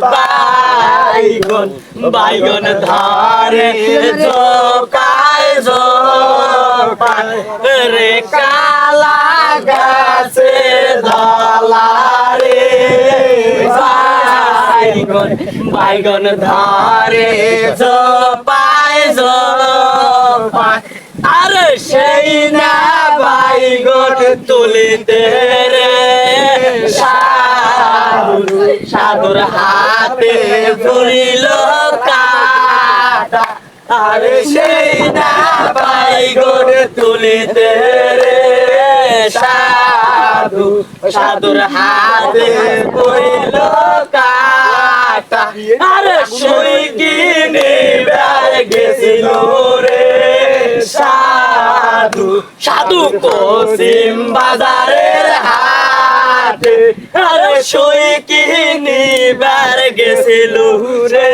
বাইগন বাইগন ধরে জোকায় জোপায় রে কালা গাছে ধলা রে বাইগন বাইগন ধরে জোপায় জোপায় আরে সেই না বাইগন তুলিতে রে সাধুর হাতে ধরিল কাটা আরে সেই না বাইগন তুলিতে রে সাধুর হাতে ধরিল কাটা আরে সই কিনে গেছিল রে সাধু পশ্চিম বাজারের হাটে আরে সই কিনিবার গেছিল রে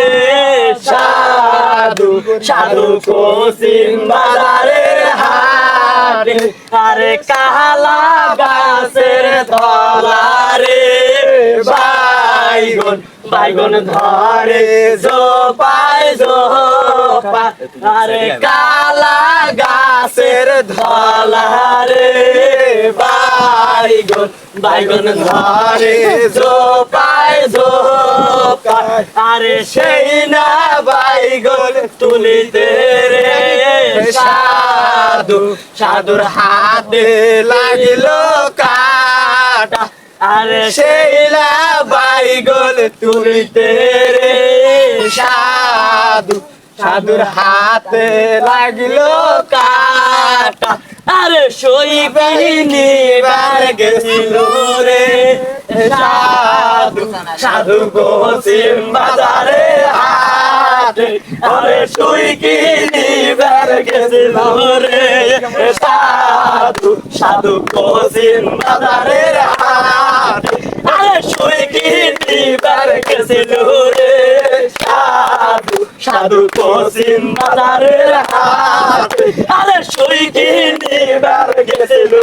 সাধু পশ্চিম বাজারের হাটে আরে কালা গাছের ধলা রে বাইগন বাইগন ধরে জোপায় জোপায় আরে কালা গাছের ধলা রে বাইগন বাইগন ধরে জোপায় জোপায় আরে সেই না বাইগন তুলিতে রে সাধুর হাতে লাগিল কাটা আরে সেইলা বাইগন তুলিতে রে সাধুর হাতে লাগিল কাটা আরে সই কিনিবার গেছিল রে সাধু পশ্চিম বাজারে হাটে আরে সই কিনিবার গেছিল রে সাধু পশ্চিম বাজারের হাটে আরে সই কিনিবার গেছিল রে সাধু পশ্চিম বাজারের হাটে আরে সই কিনিবার গেছিল